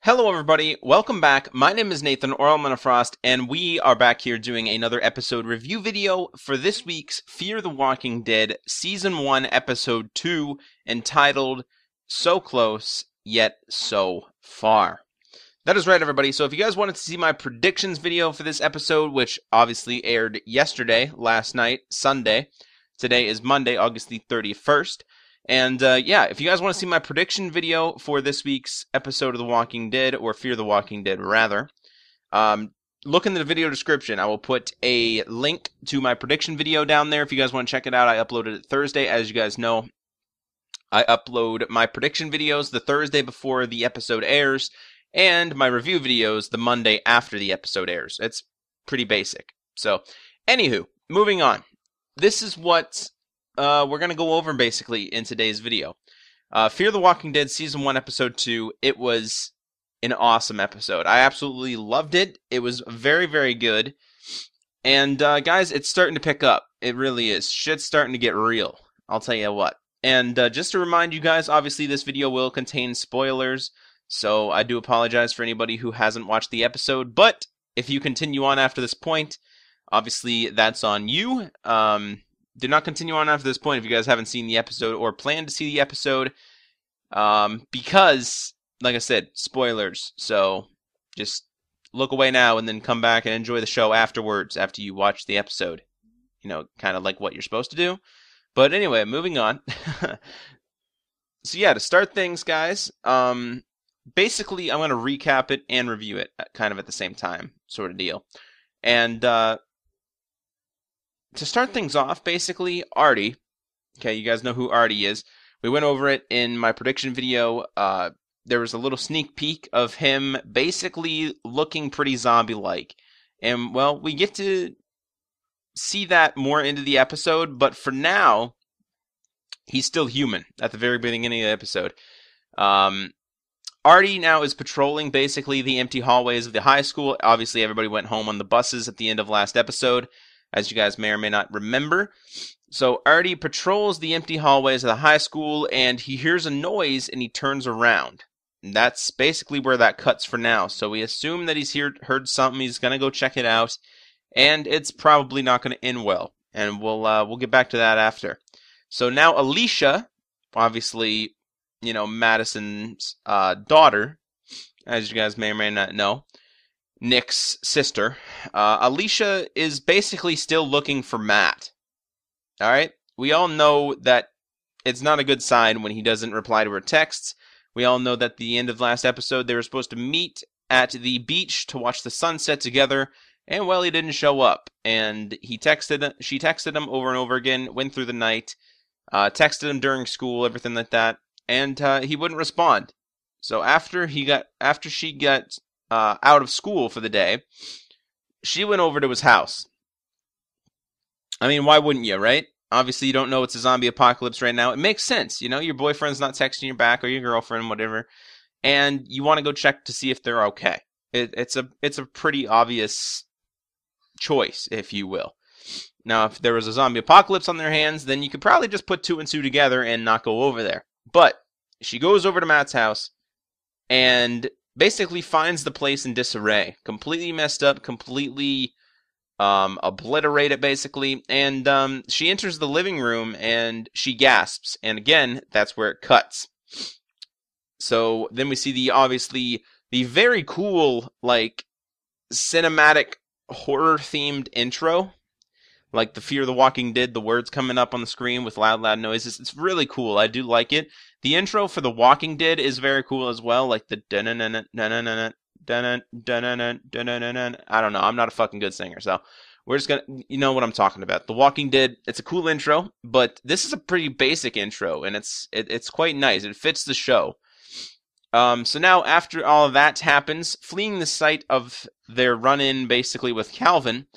Hello everybody, welcome back. My name is Nathan, or ELEMENTofFROST, and we are back here doing another episode review video for this week's Fear the Walking Dead Season 1, Episode 2, entitled So Close, Yet So Far. That is right, everybody. So if you guys wanted to see my predictions video for this episode, which obviously aired yesterday, last night, Sunday, today is Monday, August the 31st, and yeah, if you guys want to see my prediction video for this week's episode of The Walking Dead, or Fear the Walking Dead, rather, look in the video description. I will put a link to my prediction video down there if you guys want to check it out. I uploaded it Thursday. As you guys know, I upload my prediction videos the Thursday before the episode airs, and my review videos the Monday after the episode airs. It's pretty basic. So, anywho, moving on. This is what we're going to go over basically in today's video. Fear the Walking Dead Season 1, Episode 2. It was an awesome episode. I absolutely loved it. It was very, very good. And guys, it's starting to pick up. It really is. Shit's starting to get real. I'll tell you what. And just to remind you guys, obviously this video will contain spoilers. So I do apologize for anybody who hasn't watched the episode. But if you continue on after this point, obviously that's on you. Do not continue on after this point if you guys haven't seen the episode or plan to see the episode, because, like I said, spoilers. So just look away now and then come back and enjoy the show afterwards, after you watch the episode. You know, kind of like what you're supposed to do. But anyway, moving on. So yeah, to start things, guys, basically I'm going to recap it and review it kind of at the same time, sort of deal. And to start things off, basically, Artie. Okay, you guys know who Artie is. We went over it in my prediction video. There was a little sneak peek of him basically looking pretty zombie-like. And, well, we get to see that more into the episode, but for now, he's still human at the very beginning of the episode. Artie now is patrolling basically the empty hallways of the high school. Obviously, everybody went home on the buses at the end of last episode, as you guys may or may not remember. So Artie patrols the empty hallways of the high school, and he hears a noise, and he turns around. And that's basically where that cuts for now. So we assume that he's heard something. He's going to go check it out, and it's probably not going to end well. And we'll get back to that after. So now Alicia, obviously, you know, Madison's daughter, as you guys may or may not know, Nick's sister, Alicia is basically still looking for Matt. Alright? We all know that it's not a good sign when he doesn't reply to her texts. We all know that at the end of last episode they were supposed to meet at the beach to watch the sunset together, and well, he didn't show up. And she texted him over and over again, went through the night, texted him during school, everything like that, and he wouldn't respond. So after she got out of school for the day, she went over to his house. I mean, why wouldn't you, right? Obviously, you don't know it's a zombie apocalypse right now. It makes sense, you know? Your boyfriend's not texting you back, or your girlfriend, whatever, and you want to go check to see if they're okay. It's a pretty obvious choice, if you will. Now, if there was a zombie apocalypse on their hands, then you could probably just put two and two together and not go over there. But she goes over to Matt's house and basically finds the place in disarray. Completely messed up, completely obliterated, basically. And she enters the living room and she gasps. And again, that's where it cuts. So then we see the very cool, like, cinematic horror-themed intro. Like the Fear the Walking Dead, the words coming up on the screen with loud noises. It's really cool. I do like it. The intro for The Walking Dead is very cool as well. Like the I don't know. I'm not a fucking good singer, so we're just gonna, you know what I'm talking about. The Walking Dead, it's a cool intro, but this is a pretty basic intro, and it's quite nice. It fits the show. So now, after all of that happens, fleeing the site of their run-in, basically, with Calvin,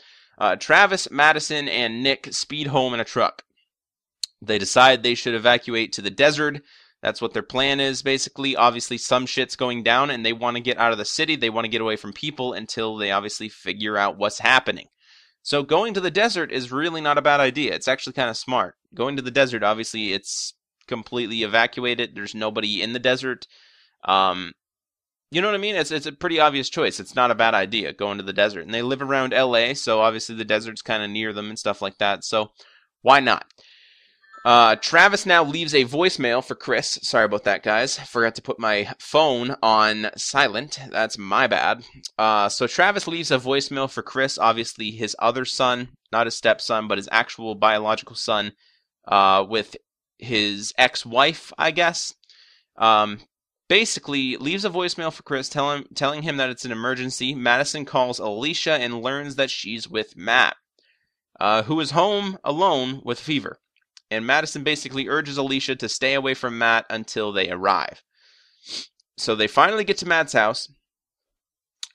Travis, Madison, and Nick speed home in a truck. They decide they should evacuate to the desert. That's what their plan is, basically. Obviously, some shit's going down, and they want to get out of the city. They want to get away from people until they obviously figure out what's happening. So going to the desert is really not a bad idea. It's actually kind of smart. Going to the desert, obviously, it's completely evacuated. There's nobody in the desert. You know what I mean? It's a pretty obvious choice. It's not a bad idea going to the desert. And they live around LA, so obviously the desert's kind of near them and stuff like that. So why not? Travis now leaves a voicemail for Chris. Sorry about that, guys. Forgot to put my phone on silent. That's my bad. So Travis leaves a voicemail for Chris, obviously his other son, not his stepson, but his actual biological son, with his ex-wife, I guess. Basically, leaves a voicemail for Chris telling him that it's an emergency. Madison calls Alicia and learns that she's with Matt, who is home alone with fever. And Madison basically urges Alicia to stay away from Matt until they arrive. So they finally get to Matt's house.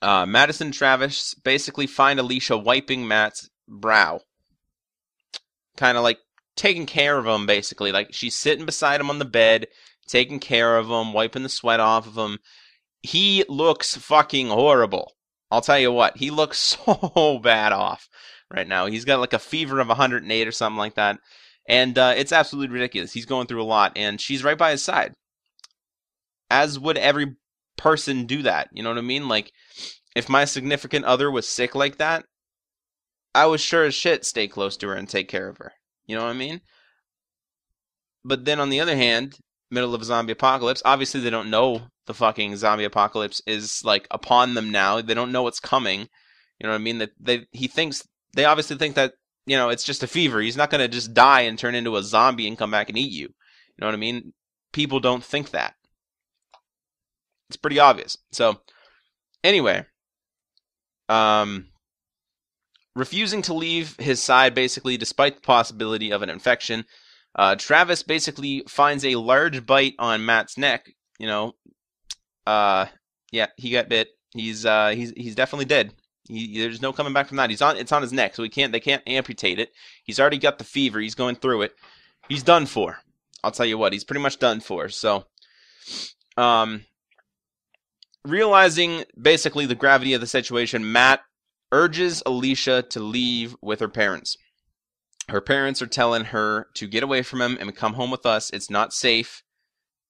Madison and Travis basically find Alicia wiping Matt's brow. Kind of like taking care of him, basically. Like she's sitting beside him on the bed, taking care of him, wiping the sweat off of him. He looks fucking horrible. I'll tell you what, he looks so bad off right now. He's got like a fever of 108 or something like that. And it's absolutely ridiculous. He's going through a lot, and she's right by his side. As would every person do that. You know what I mean? Like, if my significant other was sick like that, I would sure as shit stay close to her and take care of her. You know what I mean? But then on the other hand, middle of a zombie apocalypse, obviously they don't know the fucking zombie apocalypse is, like, upon them now. They don't know what's coming. You know what I mean? They obviously think that, you know, it's just a fever. He's not going to just die and turn into a zombie and come back and eat you. You know what I mean? People don't think that. It's pretty obvious. So, anyway, refusing to leave his side, basically, despite the possibility of an infection, Travis basically finds a large bite on Matt's neck. You know, yeah, he got bit. He's definitely dead. There's no coming back from that. It's on his neck, so they can't amputate it. He's already got the fever. He's going through it. He's done for. I'll tell you what, he's pretty much done for. So, realizing basically the gravity of the situation, Matt urges Alicia to leave with her parents. Her parents are telling her to get away from him and come home with us. It's not safe.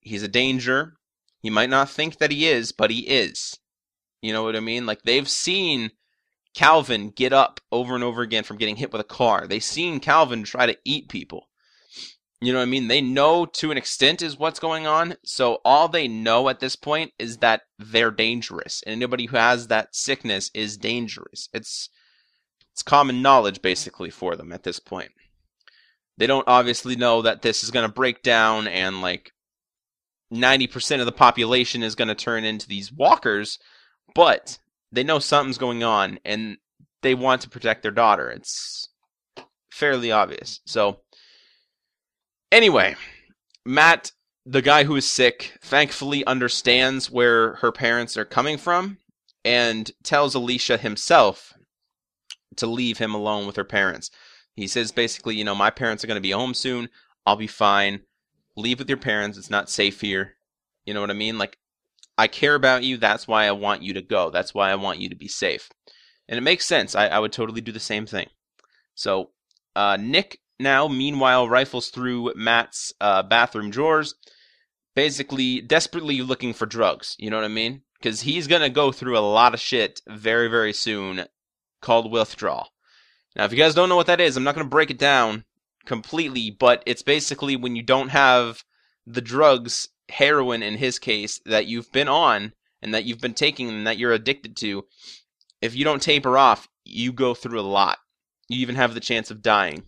He's a danger. He might not think that he is, but he is. You know what I mean? Like, they've seen Calvin get up over and over again from getting hit with a car. They've seen Calvin try to eat people. You know what I mean? They know to an extent is what's going on. So all they know at this point is that they're dangerous. And anybody who has that sickness is dangerous. It's common knowledge, basically, for them at this point. They don't obviously know that this is going to break down and, like, 90% of the population is going to turn into these walkers. But they know something's going on, and they want to protect their daughter. It's fairly obvious. So, anyway, Matt, the guy who is sick, thankfully understands where her parents are coming from and tells Alicia himself to leave him alone with her parents. He says basically, you know, my parents are going to be home soon. I'll be fine. Leave with your parents. It's not safe here. You know what I mean? Like, I care about you. That's why I want you to go. That's why I want you to be safe. And it makes sense. I would totally do the same thing. So, Nick now, meanwhile, rifles through Matt's bathroom drawers, basically desperately looking for drugs. You know what I mean? Because he's going to go through a lot of shit very, very soon called withdrawal. Now, if you guys don't know what that is, I'm not going to break it down completely, but it's basically when you don't have the drugs, heroin in his case, that you've been on and that you've been taking and that you're addicted to. If you don't taper off, you go through a lot. You even have the chance of dying.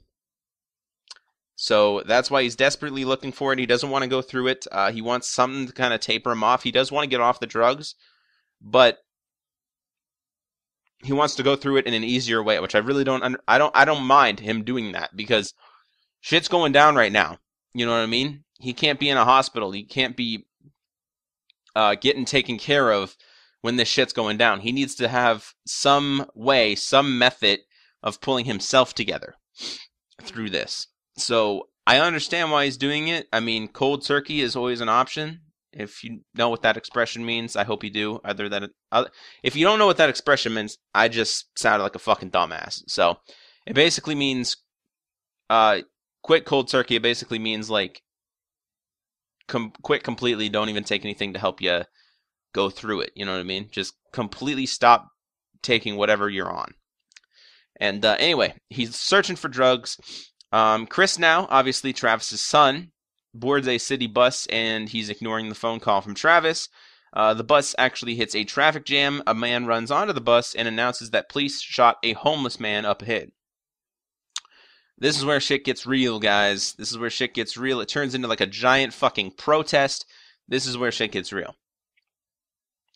So that's why he's desperately looking for it. He doesn't want to go through it. He wants something to kind of taper him off. He does want to get off the drugs, but he wants to go through it in an easier way, which I really don't. I don't mind him doing that because shit's going down right now. You know what I mean? He can't be in a hospital. He can't be getting taken care of when this shit's going down. He needs to have some way, some method of pulling himself together through this. So I understand why he's doing it. I mean, cold turkey is always an option. If you know what that expression means, I hope you do. If you don't know what that expression means, I just sounded like a fucking dumbass. So it basically means quit cold turkey. It basically means like quit completely. Don't even take anything to help you go through it. You know what I mean? Just completely stop taking whatever you're on. And anyway, he's searching for drugs. Chris now, obviously Travis's son, boards a city bus, and he's ignoring the phone call from Travis. The bus actually hits a traffic jam. A man runs onto the bus and announces that police shot a homeless man up ahead. This is where shit gets real, guys. This is where shit gets real. It turns into like a giant fucking protest. This is where shit gets real.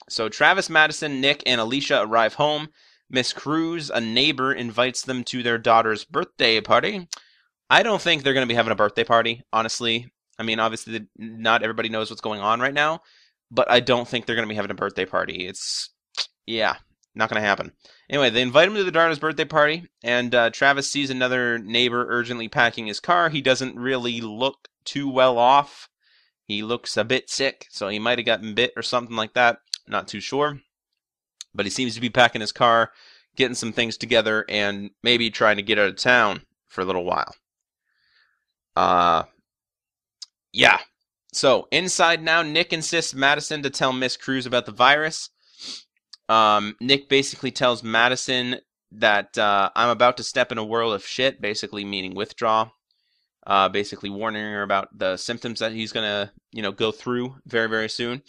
So Travis, Madison, Nick, and Alicia arrive home. Miss Cruz, a neighbor, invites them to their daughter's birthday party. I don't think they're going to be having a birthday party, honestly. I mean, obviously, not everybody knows what's going on right now, but I don't think they're going to be having a birthday party. Yeah, not going to happen. Anyway, they invite him to their daughter's birthday party, and Travis sees another neighbor urgently packing his car. He doesn't really look too well off. He looks a bit sick, so he might have gotten bit or something like that. Not too sure. But he seems to be packing his car, getting some things together, and maybe trying to get out of town for a little while. Yeah. So, inside now, Nick insists Madison to tell Miss Cruz about the virus. Nick basically tells Madison that I'm about to step in a world of shit, basically meaning withdraw. Basically warning her about the symptoms that he's going to, go through very, very soon.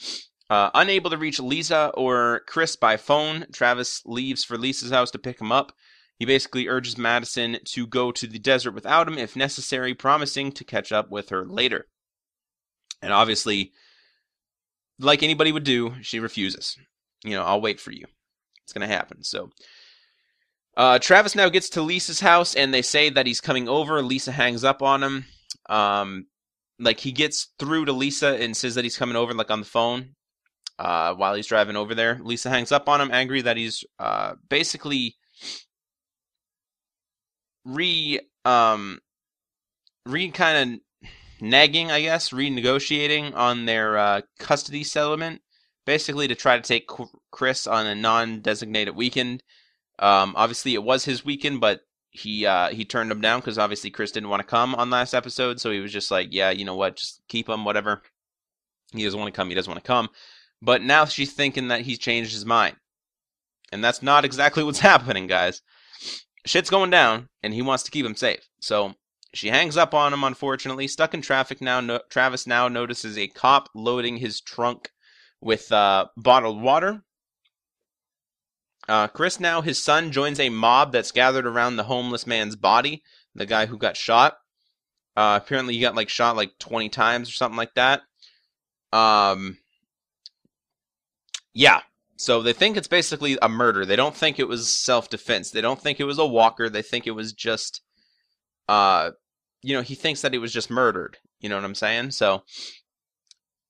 Unable to reach Lisa or Chris by phone, Travis leaves for Lisa's house to pick him up. He basically urges Madison to go to the desert without him if necessary, promising to catch up with her later. And obviously, like anybody would do, she refuses. I'll wait for you. It's going to happen. So, Travis now gets to Lisa's house, and they say that he's coming over. Lisa hangs up on him. He gets through to Lisa and says that he's coming over, on the phone. While he's driving over there, Lisa hangs up on him, angry that he's basically kind of nagging, I guess, renegotiating on their custody settlement, basically to try to take Chris on a non-designated weekend. Obviously, it was his weekend, but he turned him down because obviously Chris didn't want to come on last episode, so he was just like, yeah, you know what, just keep him, whatever. He doesn't want to come, he doesn't want to come. But now she's thinking that he's changed his mind. And that's not exactly what's happening, guys. Shit's going down, and he wants to keep him safe. So she hangs up on him, unfortunately. Stuck in traffic now, Travis now notices a cop loading his trunk with bottled water. Chris now, his son, joins a mob that's gathered around the homeless man's body, the guy who got shot. Apparently he got shot 20 times or something like that. Yeah, so they think it's basically a murder. They don't think it was self-defense. They don't think it was a walker. They think it was just, he thinks that he was just murdered. You know what I'm saying? So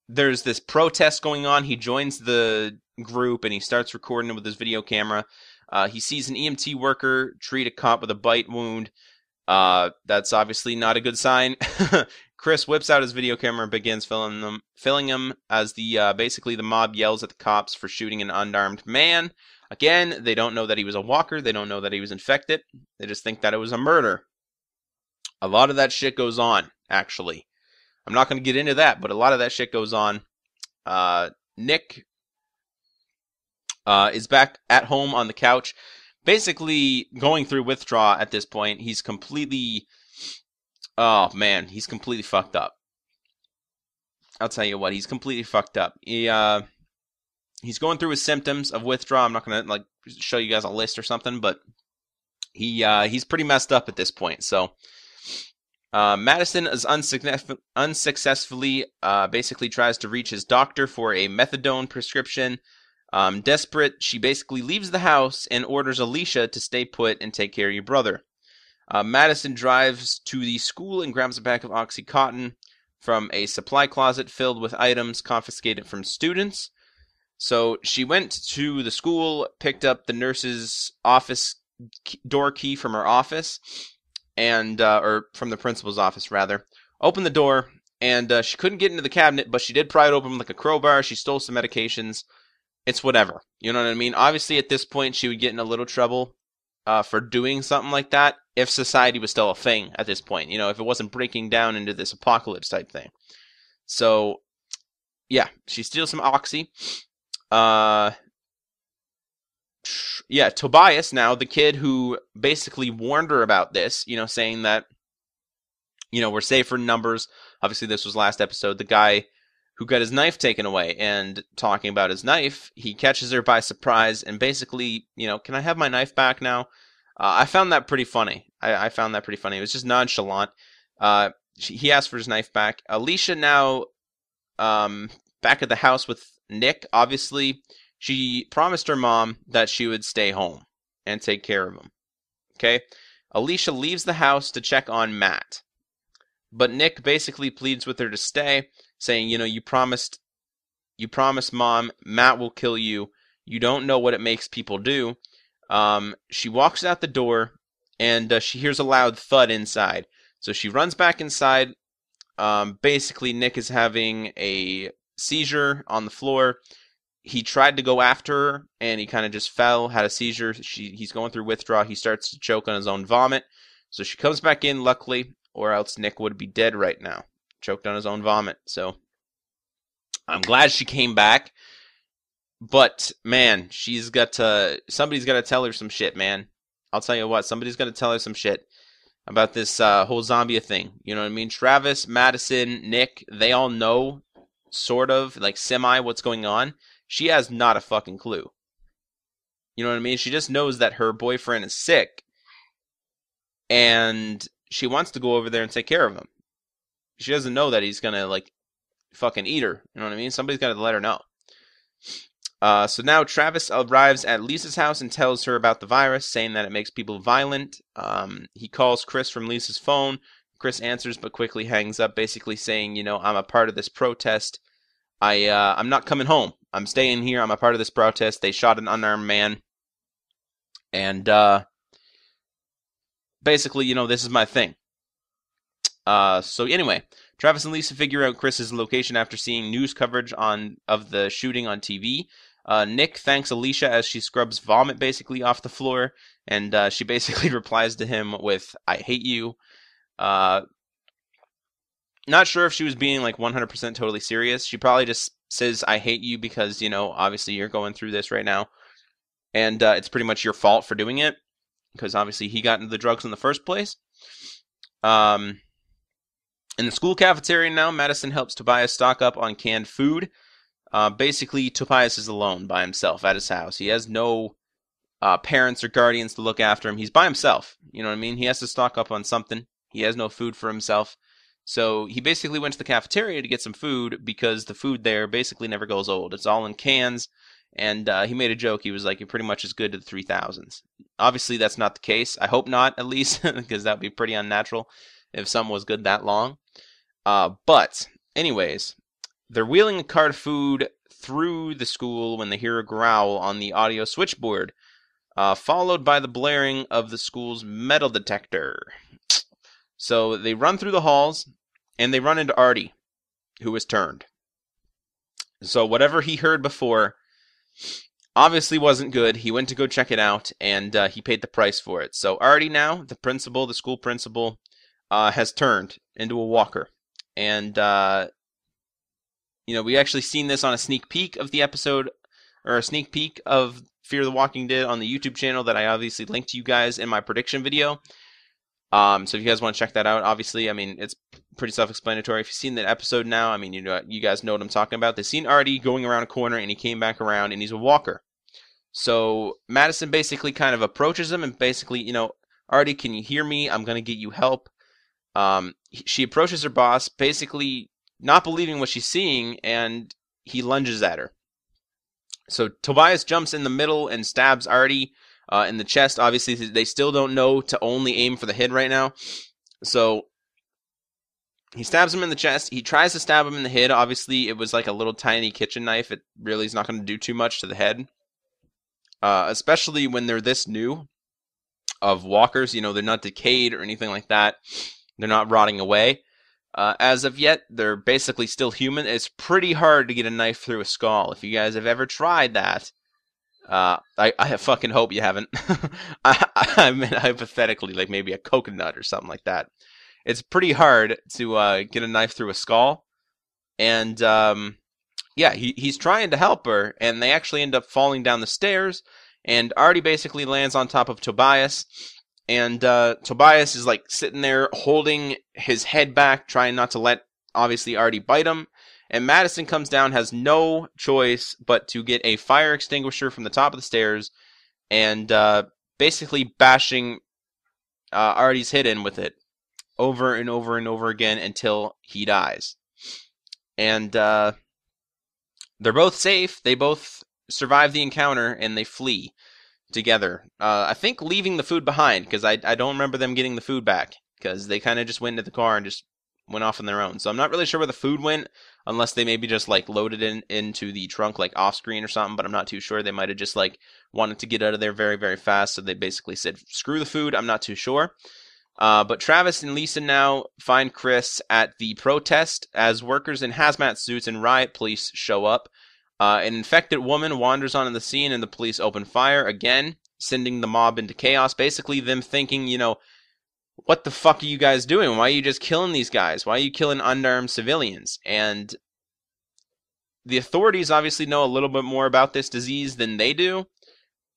there's this protest going on. He joins the group and he starts recording it with his video camera. He sees an EMT worker treat a cop with a bite wound. That's obviously not a good sign. Chris whips out his video camera and begins filming him as basically the mob yells at the cops for shooting an unarmed man. Again, they don't know that he was a walker. They don't know that he was infected. They just think that it was a murder. A lot of that shit goes on, actually. I'm not going to get into that, but a lot of that shit goes on. Nick is back at home on the couch, basically going through withdrawal at this point. He's completely... Oh, man, he's completely fucked up. I'll tell you what, he's completely fucked up. He's going through his symptoms of withdrawal. I'm not going to show you guys a list or something, but he's pretty messed up at this point. So Madison is unsuccessfully basically tries to reach his doctor for a methadone prescription. Desperate, she basically leaves the house and orders Alicia to stay put and take care of your brother. Madison drives to the school and grabs a pack of Oxycontin from a supply closet filled with items confiscated from students. So she went to the school, picked up the nurse's office door key from her office, and or from the principal's office, rather. Opened the door, and she couldn't get into the cabinet, but she did pry it open like a crowbar. She stole some medications. It's whatever. You know what I mean? Obviously, at this point, she would get in a little trouble for doing something like that if society was still a thing at this point. If it wasn't breaking down into this apocalypse type thing. So, yeah, she steals some Oxy. yeah, Tobias now, the kid who basically warned her about this, saying that, we're safer in numbers. Obviously, this was last episode. The guy who got his knife taken away, and talking about his knife, he catches her by surprise and basically, can I have my knife back now? I found that pretty funny. I found that pretty funny. It was just nonchalant. He asked for his knife back. Alicia now back at the house with Nick. Obviously, she promised her mom that she would stay home and take care of him. Okay? Alicia leaves the house to check on Matt. But Nick basically pleads with her to stay, saying, you promised mom, Matt will kill you. You don't know what it makes people do. She walks out the door, and she hears a loud thud inside. So she runs back inside. Basically, Nick is having a seizure on the floor. He tried to go after her, and he kind of just fell, had a seizure. He's going through withdrawal. He starts to choke on his own vomit. So she comes back in, luckily, or else Nick would be dead right now, choked on his own vomit. So I'm glad she came back. But, man, somebody's got to tell her some shit, man. I'll tell you what, somebody's got to tell her some shit about this whole zombie thing. You know what I mean? Travis, Madison, Nick, they all know, sort of, like semi, what's going on. She has not a fucking clue. You know what I mean? She just knows that her boyfriend is sick, and she wants to go over there and take care of him. She doesn't know that he's gonna, fucking eat her. You know what I mean? Somebody's got to let her know. So now Travis arrives at Lisa's house and tells her about the virus, saying that it makes people violent. He calls Chris from Lisa's phone. Chris answers but quickly hangs up, basically saying, I'm a part of this protest. I'm not coming home. I'm staying here. I'm a part of this protest. They shot an unarmed man. And basically, this is my thing. So anyway, Travis and Lisa figure out Chris's location after seeing news coverage of the shooting on TV. Nick thanks Alicia as she scrubs vomit basically off the floor, and she basically replies to him with, I hate you. Not sure if she was being 100% totally serious. She probably just says, I hate you because, obviously you're going through this right now. And it's pretty much your fault for doing it, because obviously he got into the drugs in the first place. In the school cafeteria now, Madison helps Tobias stock up on canned food. Basically, Tobias is alone by himself at his house. He has no parents or guardians to look after him. He's by himself. You know what I mean? He has to stock up on something. He has no food for himself. So he basically went to the cafeteria to get some food because the food there basically never goes old. It's all in cans. And he made a joke. He was like, you're pretty much as good to the 3000s. Obviously, that's not the case. I hope not, at least, because that would be pretty unnatural if something was good that long. But, anyways, they're wheeling a cart of food through the school when they hear a growl on the audio switchboard, followed by the blaring of the school's metal detector. So they run through the halls, and they run into Artie, who is turned. So whatever he heard before obviously wasn't good. He went to go check it out, and he paid the price for it. So Artie now, the school principal, has turned into a walker. And, we actually seen this on a sneak peek of the episode, or a sneak peek of Fear the Walking Dead on the YouTube channel that I obviously linked to you guys in my prediction video. So if you guys want to check that out, obviously, it's pretty self-explanatory. If you've seen the episode now, you guys know what I'm talking about. They've seen Artie going around a corner, and he came back around, and he's a walker. So Madison basically kind of approaches him, and basically, Artie, can you hear me? I'm going to get you help. She approaches her boss, basically not believing what she's seeing, and he lunges at her. So Tobias jumps in the middle and stabs Artie in the chest. Obviously, they still don't know to only aim for the head right now. So he stabs him in the chest. He tries to stab him in the head. Obviously, it was like a little tiny kitchen knife. It really is not going to do too much to the head. Especially when they're this new of walkers. They're not decayed or anything like that. They're not rotting away. As of yet, they're basically still human. It's pretty hard to get a knife through a skull. If you guys have ever tried that, I fucking hope you haven't. I mean, hypothetically, like maybe a coconut or something like that. It's pretty hard to get a knife through a skull. And yeah, he's trying to help her, and they actually end up falling down the stairs, and Artie basically lands on top of Tobias, and Tobias is like sitting there holding his head back, trying not to let, obviously, Artie bite him, and Madison comes down, has no choice but to get a fire extinguisher from the top of the stairs, and basically bashing Artie's head in with it over and over and over again until he dies. And they're both safe. They both survive the encounter, and they flee together. I think leaving the food behind, because I don't remember them getting the food back, because they kind of just went into the car and just went off on their own. So I'm not really sure where the food went, unless they maybe just like loaded it into the trunk like off screen or something, but I'm not too sure. They might have just like wanted to get out of there very, very fast, so they basically said, screw the food. I'm not too sure. But Travis and Lisa now find Chris at the protest as workers in hazmat suits and riot police show up. An infected woman wanders onto the scene and the police open fire again, sending the mob into chaos. Basically them thinking, you know, what the fuck are you guys doing? Why are you just killing these guys? Why are you killing unarmed civilians? And the authorities obviously know a little bit more about this disease than they do.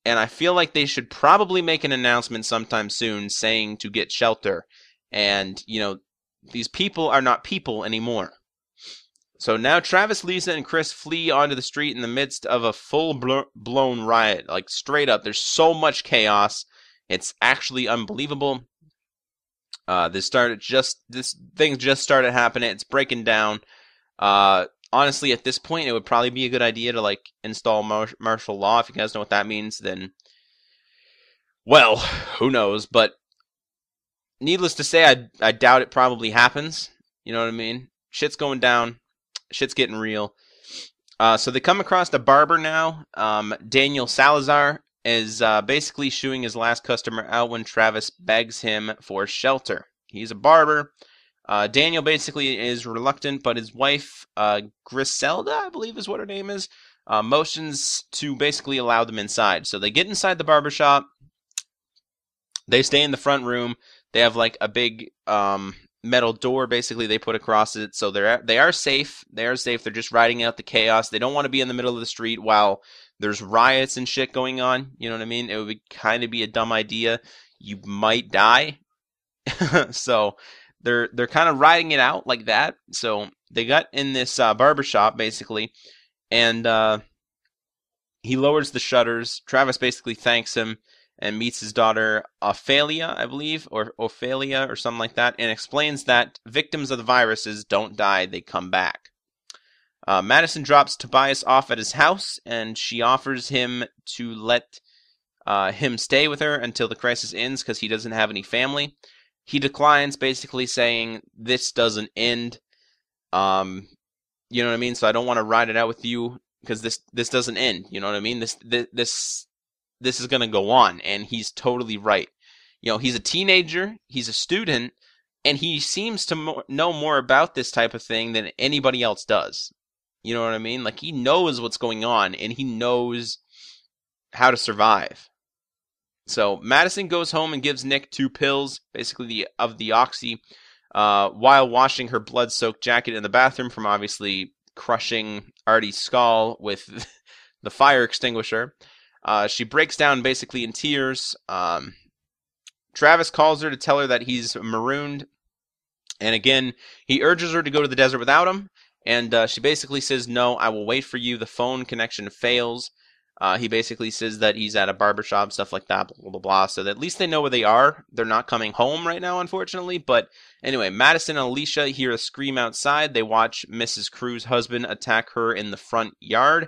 And I feel like they should probably make an announcement sometime soon saying to get shelter. And, you know, these people are not people anymore. So now Travis, Lisa, and Chris flee onto the street in the midst of a full-blown riot. Like, straight up, there's so much chaos. It's actually unbelievable. This thing just started happening. It's breaking down. Honestly, at this point, it would probably be a good idea to like install martial law. If you guys know what that means, then, well, who knows? But needless to say, I doubt it probably happens. You know what I mean? Shit's going down. Shit's getting real. So they come across a barber now. Daniel Salazar is basically shooing his last customer out when Travis begs him for shelter. He's a barber. Daniel basically is reluctant, but his wife, Griselda, I believe is what her name is, motions to basically allow them inside. So they get inside the barbershop. They stay in the front room. They have like a big metal door basically they put across it. So they are safe. They are safe. They're just riding out the chaos. They don't want to be in the middle of the street while there's riots and shit going on. You know what I mean? It would kind of be a dumb idea. You might die. So they're kind of riding it out like that. So they got in this barbershop basically, and he lowers the shutters. Travis basically thanks him and meets his daughter Ophelia, I believe, or Ophelia or something like that, and explains that victims of the viruses don't die, they come back. Madison drops Tobias off at his house, and she offers him to let him stay with her until the crisis ends because he doesn't have any family. He declines, basically saying, this doesn't end. You know what I mean? So I don't want to ride it out with you because this doesn't end. You know what I mean? This is going to go on, and he's totally right. You know, he's a teenager, he's a student, and he seems to know more about this type of thing than anybody else does. You know what I mean? Like, he knows what's going on, and he knows how to survive. So Madison goes home and gives Nick 2 pills, basically of the oxy, while washing her blood-soaked jacket in the bathroom from obviously crushing Artie's skull with the fire extinguisher. She breaks down basically in tears. Travis calls her to tell her that he's marooned. And again, he urges her to go to the desert without him. And she basically says, no, I will wait for you. The phone connection fails. He basically says that he's at a barbershop, stuff like that, blah, blah, blah. So that at least they know where they are. They're not coming home right now, unfortunately. But anyway, Madison and Alicia hear a scream outside. They watch Mrs. Crew's husband attack her in the front yard.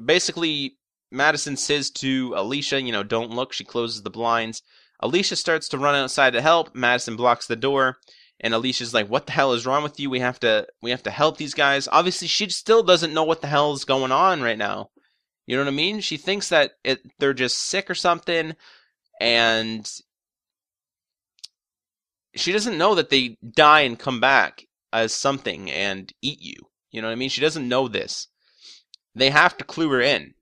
Basically, Madison says to Alicia, you know, don't look. She closes the blinds. Alicia starts to run outside to help. Madison blocks the door. And Alicia's like, what the hell is wrong with you? We have to help these guys. Obviously, she still doesn't know what the hell is going on right now. You know what I mean? She thinks that they're just sick or something. And she doesn't know that they die and come back as something and eat you. You know what I mean? She doesn't know this. They have to clue her in.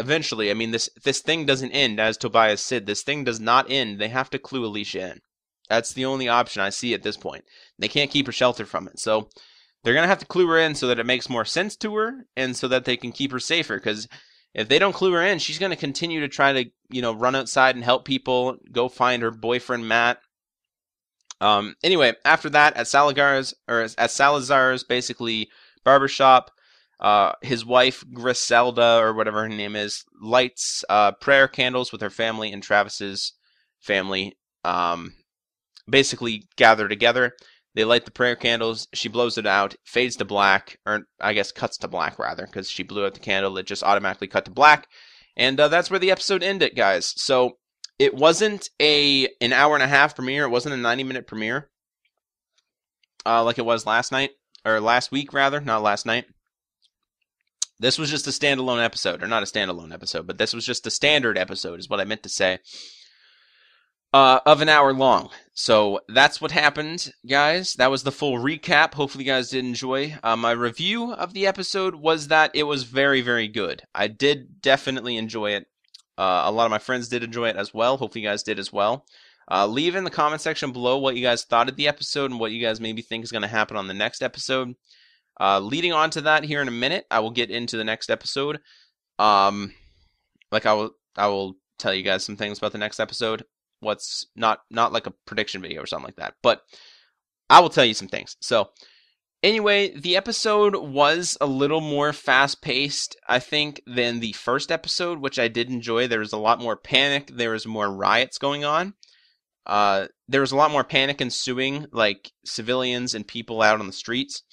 Eventually, I mean, this thing doesn't end, as Tobias said. This thing does not end. They have to clue Alicia in. That's the only option I see at this point. They can't keep her sheltered from it. So they're going to have to clue her in so that it makes more sense to her and so that they can keep her safer. Because if they don't clue her in, she's going to continue to try to, run outside and help people, go find her boyfriend, Matt. Anyway, after that, at Salazar's basically barbershop, his wife, Griselda, or whatever her name is, lights prayer candles with her family and Travis's family, basically gather together. They light the prayer candles. She blows it out, fades to black, or I guess cuts to black, rather, because she blew out the candle. It just automatically cut to black. And that's where the episode ended, guys. So it wasn't an hour and a half premiere. It wasn't a 90-minute premiere like it was last week, rather, not last night. This was just a standalone episode, or not a standalone episode, but this was just a standard episode, is what I meant to say. Of an hour long. So that's what happened, guys. That was the full recap. Hopefully you guys did enjoy. My review of the episode was that it was very, very good. I did definitely enjoy it. A lot of my friends did enjoy it as well. Hopefully you guys did as well. Leave in the comment section below what you guys thought of the episode and what you guys maybe think is going to happen on the next episode. Leading on to that here in a minute, I will get into the next episode. I will tell you guys some things about the next episode. What's not like a prediction video or something like that, but I will tell you some things. So anyway, the episode was a little more fast-paced, I think, than the first episode, which I did enjoy. There was a lot more panic. There was more riots going on. There was a lot more panic ensuing, like civilians and people out on the streets.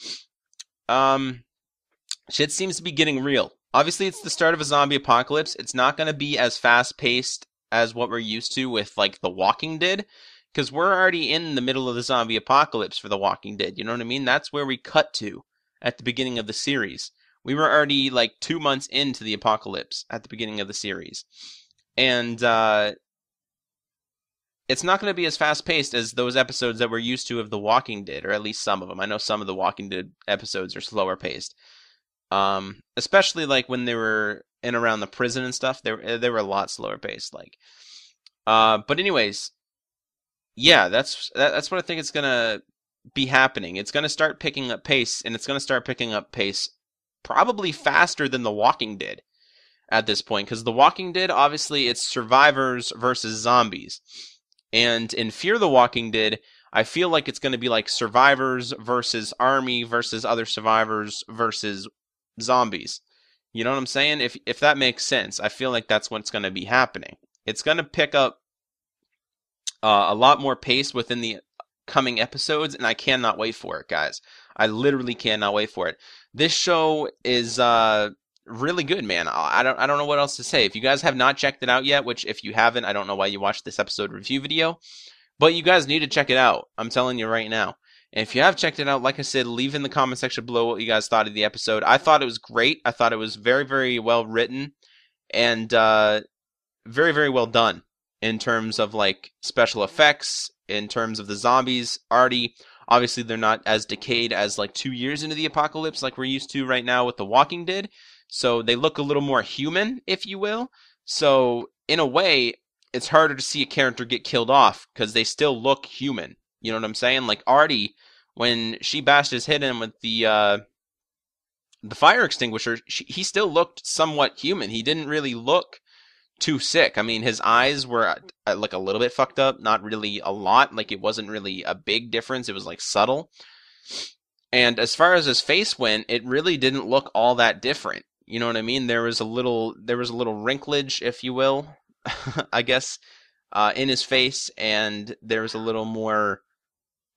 Shit seems to be getting real. Obviously, it's the start of a zombie apocalypse. It's not going to be as fast-paced as what we're used to with, like, The Walking Dead, because we're already in the middle of the zombie apocalypse for The Walking Dead, you know what I mean? That's where we cut to at the beginning of the series. We were already, like, 2 months into the apocalypse at the beginning of the series. And, it's not going to be as fast-paced as those episodes that we're used to of The Walking Dead, or at least some of them. I know some of The Walking Dead episodes are slower-paced. Especially, like, when they were in around the prison and stuff, they were a lot slower paced, like. But anyways, yeah, that's what I think is gonna be happening. It's gonna start picking up pace, and it's gonna start picking up pace probably faster than The Walking Dead at this point, because The Walking Dead, obviously, it's survivors versus zombies, and in Fear the Walking Dead, I feel like it's gonna be like survivors versus army versus other survivors versus zombies. You know what I'm saying? If that makes sense, I feel like that's what's going to be happening. It's going to pick up a lot more pace within the coming episodes, and I cannot wait for it, guys. I literally cannot wait for it. This show is really good, man. I don't know what else to say. If you guys have not checked it out yet, which if you haven't, I don't know why you watched this episode review video, but you guys need to check it out. I'm telling you right now. And if you have checked it out, like I said, leave in the comment section below what you guys thought of the episode. I thought it was great. I thought it was very, very well written and very, very well done in terms of, like, special effects, in terms of the zombies. Obviously, they're not as decayed as, like, 2 years into the apocalypse like we're used to right now with The Walking Dead. So they look a little more human, if you will. So in a way, it's harder to see a character get killed off because they still look human. You know what I'm saying? Like Artie, when she bashed his head in with the fire extinguisher, he still looked somewhat human. He didn't really look too sick. I mean, his eyes were like a little bit fucked up, not really a lot. Like it wasn't really a big difference. It was like subtle. And as far as his face went, it really didn't look all that different. You know what I mean? There was a little wrinklage, if you will, I guess, in his face, and there was a little more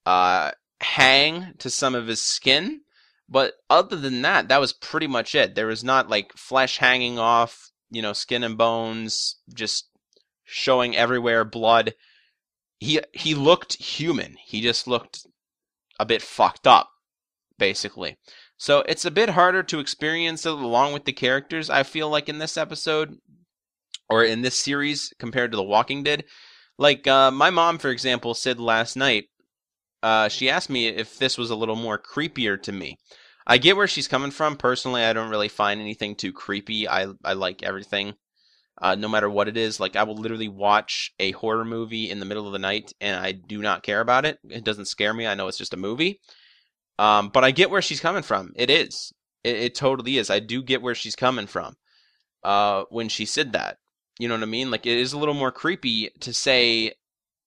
hang to some of his skin, but other than that, that was pretty much it. There was not like flesh hanging off, skin and bones just showing everywhere, blood. He looked human. He just looked a bit fucked up, basically. So it's a bit harder to experience it along with the characters, I feel like, in this episode or in this series compared to The Walking Dead. Like my mom, for example, said last night, she asked me if this was a little more creepier to me. I get where she's coming from. Personally, I don't really find anything too creepy. I like everything, no matter what it is. Like, I will literally watch a horror movie in the middle of the night, and I do not care about it. It doesn't scare me. I know it's just a movie. But I get where she's coming from. It totally is. I do get where she's coming from when she said that. You know what I mean? Like, it is a little more creepy to say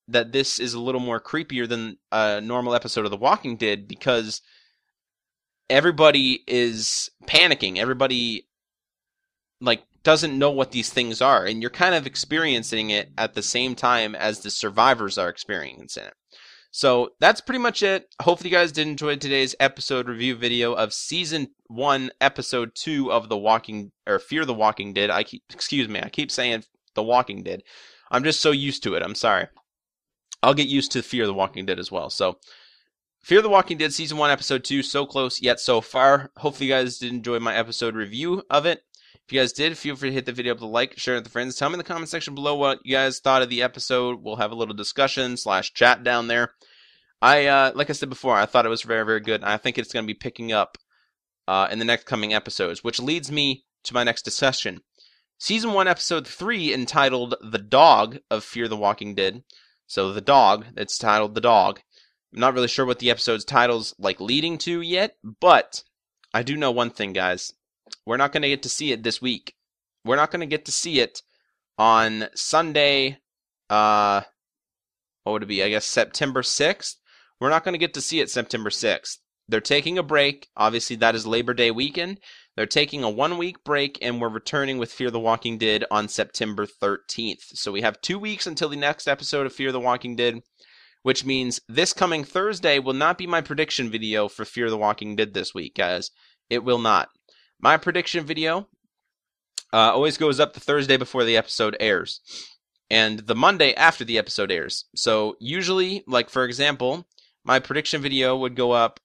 that this is a little more creepier than a normal episode of The Walking Dead, because everybody is panicking. Everybody, like, doesn't know what these things are, and you're kind of experiencing it at the same time as the survivors are experiencing it. So that's pretty much it. Hopefully you guys did enjoy today's episode review video of Season 1, Episode 2 of Fear the Walking Dead. I keep saying The Walking Dead. I'm just so used to it. I'm sorry. I'll get used to Fear the Walking Dead as well. So, Fear the Walking Dead Season 1, Episode 2, so close yet so far. Hopefully you guys did enjoy my episode review of it. If you guys did, feel free to hit the video up with a like, share it with friends. Tell me in the comment section below what you guys thought of the episode. We'll have a little discussion / chat down there. Like I said before, I thought it was very, very good. And I think it's going to be picking up in the next coming episodes, which leads me to my next discussion. Season 1, Episode 3, entitled The Dog of Fear the Walking Dead. So the dog, it's titled The Dog. I'm not really sure what the episode's title's like leading to yet, but I do know one thing, guys. We're not going to get to see it this week. We're not going to get to see it on Sunday, what would it be? I guess September 6th. We're not going to get to see it September 6th. They're taking a break. Obviously, that is Labor Day weekend. They're taking a 1-week break, and we're returning with Fear the Walking Dead on September 13th. So we have 2 weeks until the next episode of Fear the Walking Dead, which means this coming Thursday will not be my prediction video for Fear the Walking Dead this week, guys. It will not. My prediction video always goes up the Thursday before the episode airs, and the Monday after the episode airs. So usually, like for example, my prediction video would go up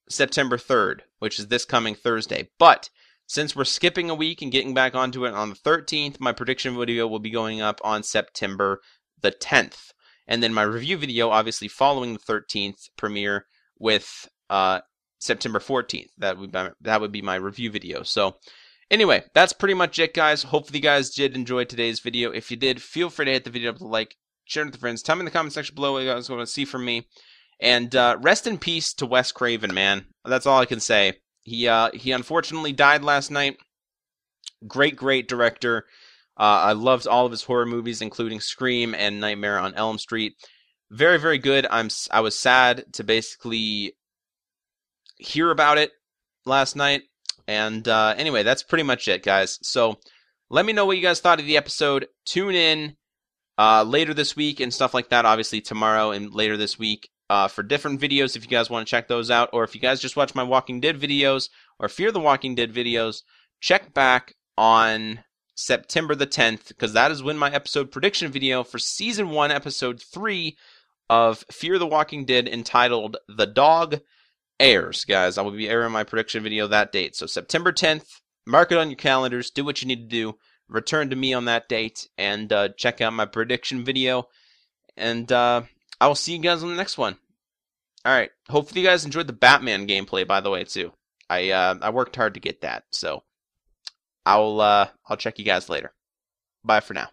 September 3rd, which is this coming Thursday. But since we're skipping a week and getting back onto it on the 13th, my prediction video will be going up on September the 10th. And then my review video, obviously following the 13th premiere with September 14th. That would be my review video. So anyway, that's pretty much it, guys. Hopefully you guys did enjoy today's video. If you did, feel free to hit the video up with a like, share it with friends. Tell me in the comment section below what you guys want to see from me. And rest in peace to Wes Craven, man. That's all I can say. He unfortunately died last night. Great director. I loved all of his horror movies, including Scream and Nightmare on Elm Street. Very, very good. I was sad to basically hear about it last night. And anyway, that's pretty much it, guys. So let me know what you guys thought of the episode. Tune in later this week and stuff like that. Obviously tomorrow and later this week. For different videos if you guys want to check those out, or if you guys just watch my Walking Dead videos or Fear the Walking Dead videos, check back on September the 10th, because that is when my episode prediction video for Season 1, Episode 3 of Fear the Walking Dead, entitled The Dog, airs, guys. I will be airing my prediction video that date. So September 10th, mark it on your calendars, do what you need to do, return to me on that date, and check out my prediction video, and I will see you guys on the next one. Alright, hopefully you guys enjoyed the Batman gameplay, by the way, too. I worked hard to get that, so I'll check you guys later. Bye for now.